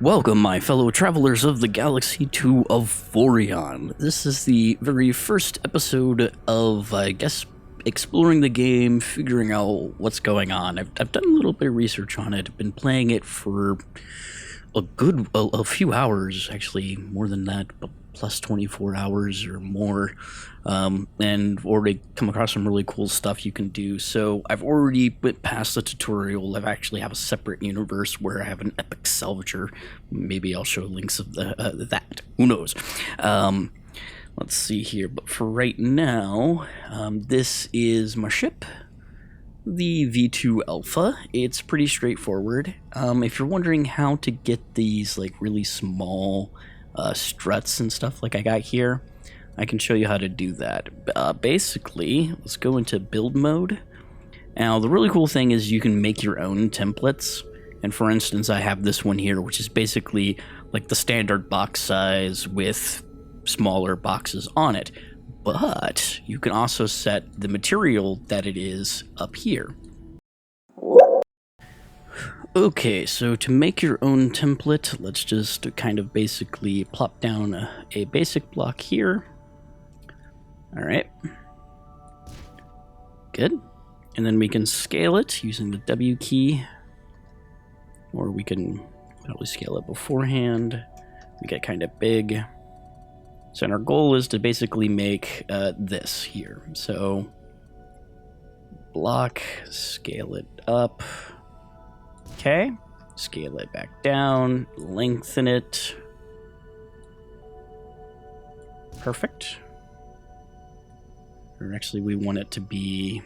Welcome, my fellow travelers of the galaxy, to Avorion. This is the very first episode of, I guess, exploring the game, figuring out what's going on. I've done a little bit of research on it. I've been playing it for a few hours, actually, more than that, but plus 24 hours or more, and already come across some really cool stuff you can do. So I've already went past the tutorial. I actually have a separate universe where I have an epic salvager. Maybe I'll show links of that. Who knows? Let's see here. But for right now, this is my ship, the V2 Alpha. It's pretty straightforward. If you're wondering how to get these like really small struts and stuff like I got here, I can show you how to do that. Basically, let's go into build mode. Now, the really cool thing is you can make your own templates. And for instance, I have this one here, which is basically like the standard box size with smaller boxes on it. But you can also set the material that it is up here. Okay, so to make your own template, let's just kind of basically plop down a basic block here. All right. Good. And then we can scale it using the W key, or we can probably scale it beforehand. We get kind of big. So our goal is to basically make this here. So block, scale it up. Okay, scale it back down, lengthen it. Perfect. Or actually, we want it to be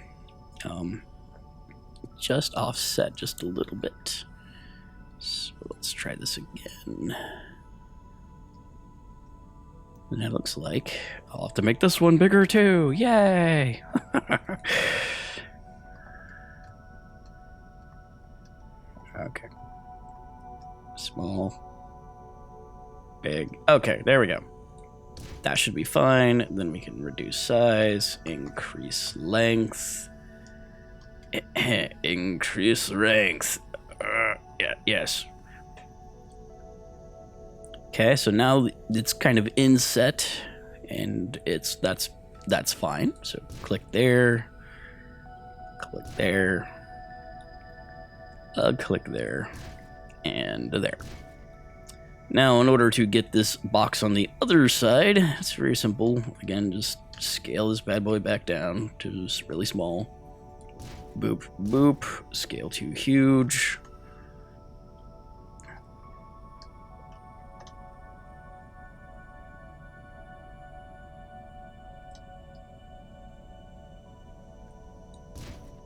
just offset just a little bit. So let's try this again. And it looks like I'll have to make this one bigger too. Yay! Okay. Small. Big. Okay, there we go. That should be fine. Then we can reduce size, increase length. Increase length. Yeah, yes. Okay, so now it's kind of inset, and that's fine. So click there, click there, click there, and there. Now, in order to get this box on the other side, it's very simple. Again, just scale this bad boy back down to really small. Boop, boop. Scale to huge.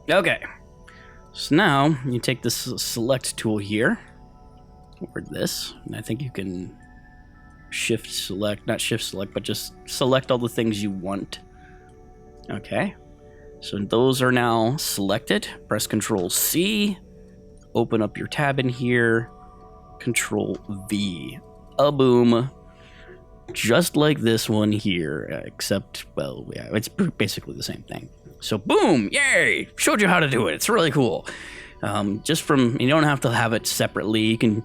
Okay. So now you take this select tool here, or this, and I think you can shift select, not shift select, but just select all the things you want. Okay. So those are now selected. Press Control C, open up your tab in here, Control V. Boom. Just like this one here, except, well, yeah, it's basically the same thing. So boom, yay, showed you how to do it. It's really cool. Just from, you don't have to have it separately. You can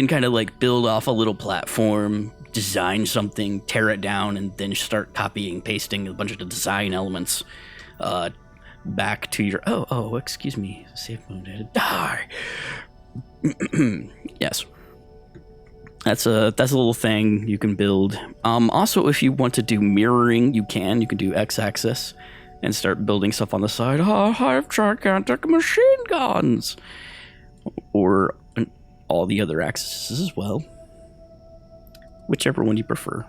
kind of like build off a little platform, design something, tear it down, and then start copying, pasting a bunch of the design elements back to your, oh, excuse me, save mode, die. Yes. That's a little thing you can build. Also, if you want to do mirroring, you can do X-axis and start building stuff on the side. Oh, I have gigantic machine guns, or all the other axes as well, whichever one you prefer.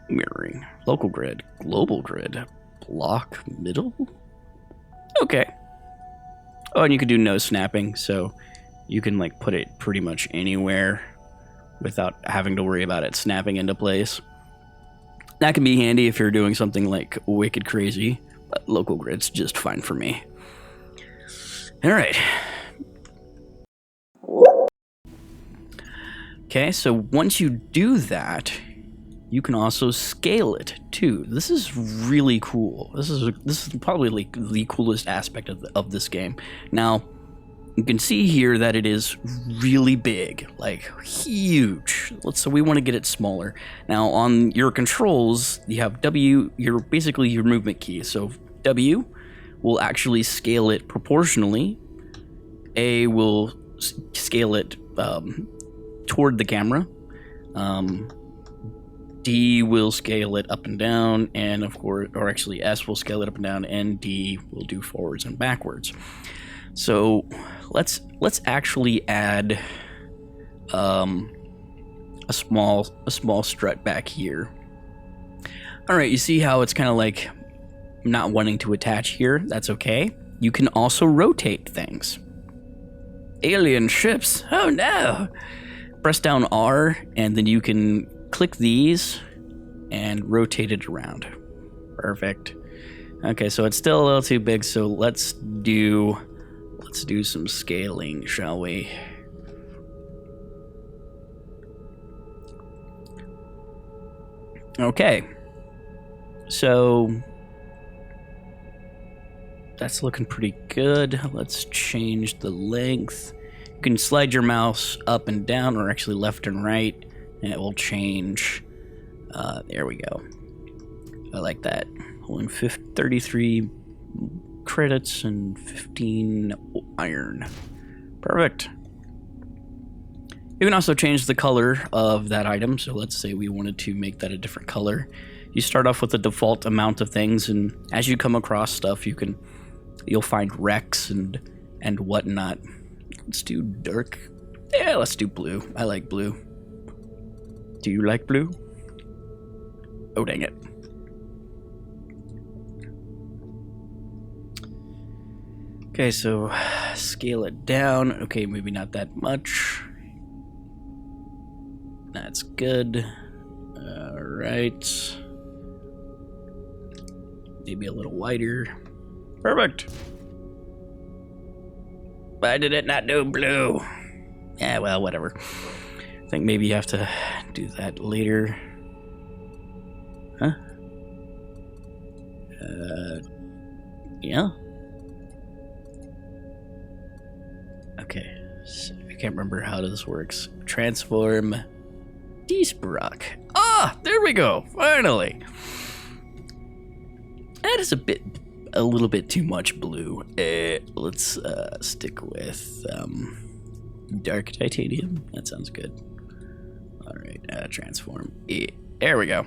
Mirroring, local grid, global grid, block, middle. Okay. Oh, and you can do no snapping, so you can like put it pretty much anywhere without having to worry about it snapping into place. That can be handy if you're doing something like wicked crazy, but local grid's just fine for me. All right. Okay, so once you do that, you can also scale it too. This is really cool. This is probably like the coolest aspect of this game. Now, You can see here that it is really big, like huge. So we want to get it smaller. Now on your controls, you have W, basically your movement key. So W will actually scale it proportionally. A will scale it toward the camera. D will scale it up and down, and of course, or actually S will scale it up and down, and D will do forwards and backwards. So let's actually add a small strut back here. All right, you see how it's kind of like not wanting to attach here? That's okay. You can also rotate things. Alien ships. Oh no. Press down R and then you can click these and rotate it around. Perfect. Okay, so it's still a little too big, so let's do some scaling, shall we? Okay. So that's looking pretty good. Let's change the length. You can slide your mouse up and down, or actually left and right, and it will change. There we go. I like that. Holding 33 credits and 15 iron. Perfect. You can also change the color of that item. So let's say we wanted to make that a different color. You start off with the default amount of things, and as you come across stuff, you'll find wrecks and whatnot. Let's do dark. Yeah, let's do blue. I like blue. Do you like blue? Oh, dang it. Okay, so scale it down. Okay, maybe not that much. That's good. All right. Maybe a little wider. Perfect. Why did it not do blue? Yeah, well, whatever. I think maybe you have to do that later. Huh? Yeah. Okay, so I can't remember how this works. Transform Desbrock. Ah, there we go. Finally. That is a little bit too much blue. Let's stick with dark titanium. That sounds good. All right, transform. There we go.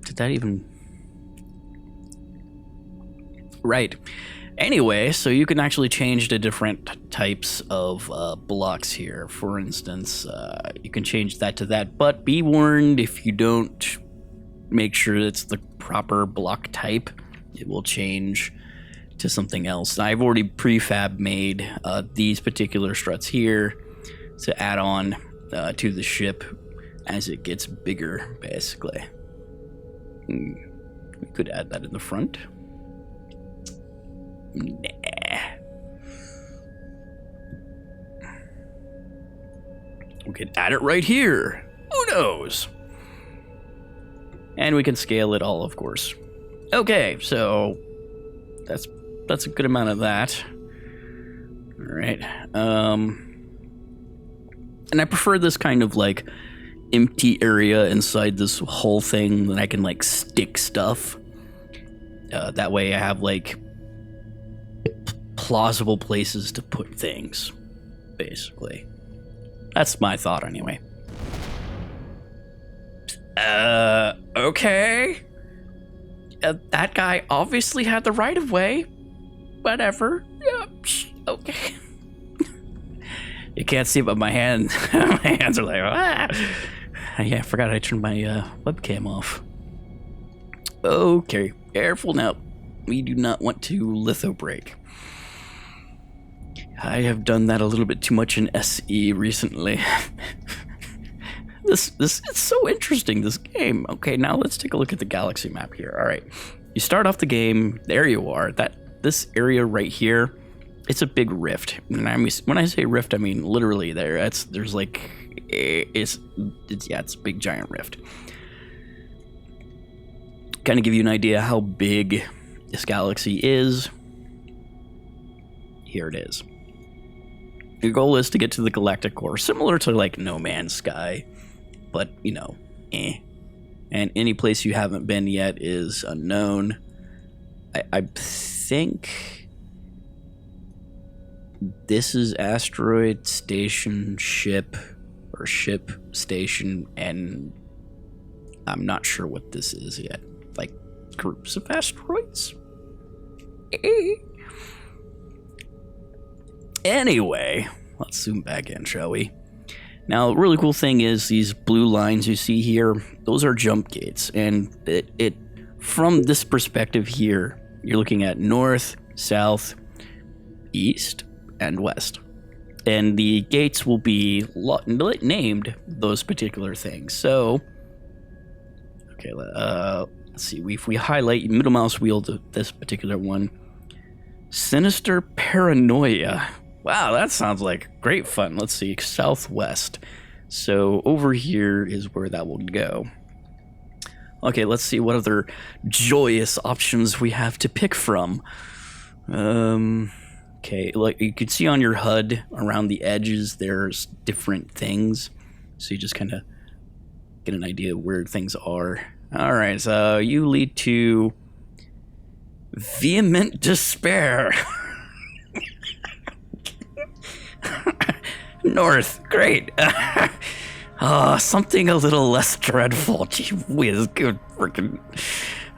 Did that even? Right. Anyway, so you can actually change the different types of blocks here. For instance, you can change that to that, but be warned, if you don't make sure it's the proper block type, it will change to something else. I've already prefab made these particular struts here to add on to the ship as it gets bigger, basically. We could add that in the front. Nah. We could add it right here. Who knows? And we can scale it all, of course. Okay, so that's a good amount of that. All right. And I prefer this kind of like empty area inside this whole thing that I can like stick stuff. That way I have like plausible places to put things, basically. That's my thought anyway. Okay. That guy obviously had the right of way. Whatever. Okay. You can't see it, but my hand, my hands are like, ah. Yeah, I forgot I turned my webcam off. Okay, careful now. We do not want to litho break. I have done that a little bit too much in SE recently. This it's so interesting, this game. Okay, now let's take a look at the galaxy map here. All right, you start off the game. There you are. This area right here, it's a big rift. And I mean, when I say rift, I mean literally there. There's like it's a big giant rift. Kind of give you an idea how big this galaxy is. here it is. Your goal is to get to the galactic core, similar to like No Man's Sky, but you know, And any place you haven't been yet is unknown. I think this is asteroid station ship or ship station, and I'm not sure what this is yet. Like groups of asteroids? Anyway, let's zoom back in, shall we? Now, the really cool thing is these blue lines you see here, those are jump gates. And it from this perspective here, you're looking at north, south, east, and west. And the gates will be named those particular things. So, okay, let's see. If we highlight middle mouse wheel to this particular one, Sinister Paranoia. Wow, that sounds like great fun. Let's see, southwest. So over here is where that will go. Okay, let's see what other joyous options we have to pick from. Okay, like you can see on your HUD around the edges, there's different things. So you just kind of get an idea of where things are. All right, so you lead to Vehement Despair. North, great. Something a little less dreadful. Gee whiz, good freaking.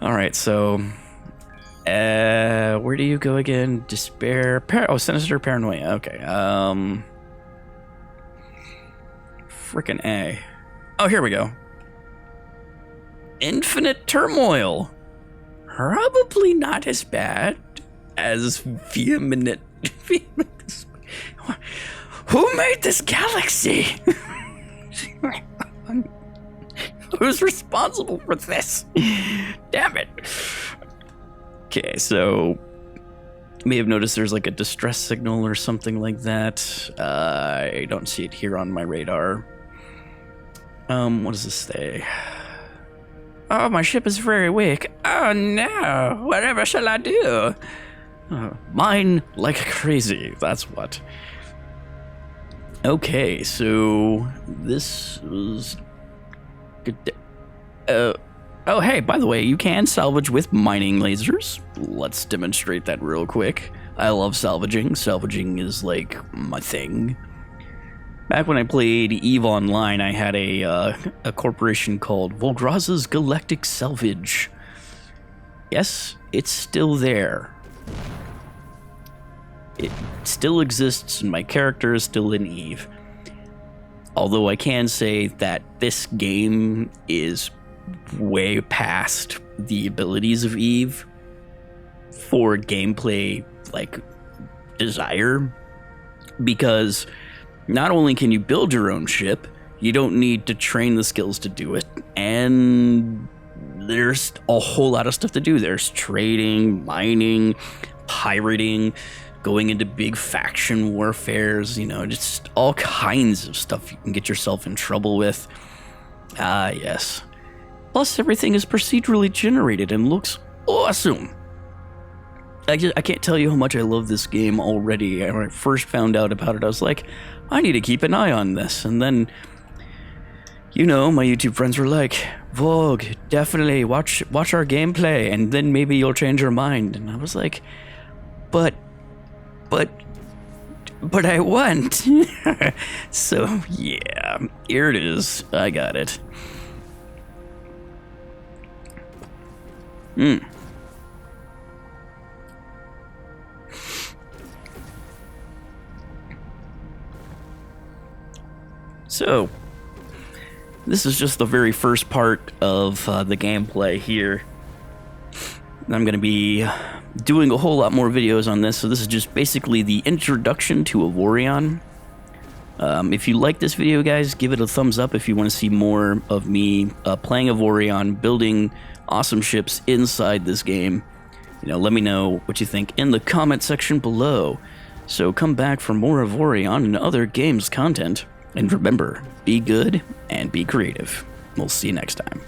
All right, so where do you go again? Despair. Sinister Paranoia. Okay. Freaking A. Oh, here we go. Infinite Turmoil. Probably not as bad as Vehement. Who made this galaxy? Who's responsible for this? Damn it. Okay, so you may have noticed there's like a distress signal or something like that. I don't see it here on my radar. What does this say? Oh, my ship is very weak. Oh no, whatever shall I do? Mine like crazy, that's what. Okay, so this was good. Oh, hey, by the way, you can salvage with mining lasers. Let's demonstrate that real quick. I love salvaging. Salvaging is like my thing. Back when I played EVE Online, I had a corporation called Volgraza's Galactic Salvage. Yes, it's still there. It still exists, and my character is still in EVE. Although I can say that this game is way past the abilities of EVE for gameplay, like, desire. Because not only can you build your own ship, you don't need to train the skills to do it, and there's a whole lot of stuff to do. There's trading, mining, pirating, going into big faction warfares, you know, just all kinds of stuff you can get yourself in trouble with. Ah, yes. Plus, everything is procedurally generated and looks awesome. I can't tell you how much I love this game already. When I first found out about it, I was like, I need to keep an eye on this. And then, you know, my YouTube friends were like, Vogue, definitely watch our gameplay, and then maybe you'll change your mind. And I was like, but I want. So, yeah, here it is. I got it. So, this is just the very first part of the gameplay here. I'm going to be doing a whole lot more videos on this, so this is just basically the introduction to Avorion. If you like this video, guys, give it a thumbs up if you want to see more of me playing Avorion, building awesome ships inside this game. You know, let me know what you think in the comment section below. So come back for more Avorion and other games content. And remember, be good and be creative. We'll see you next time.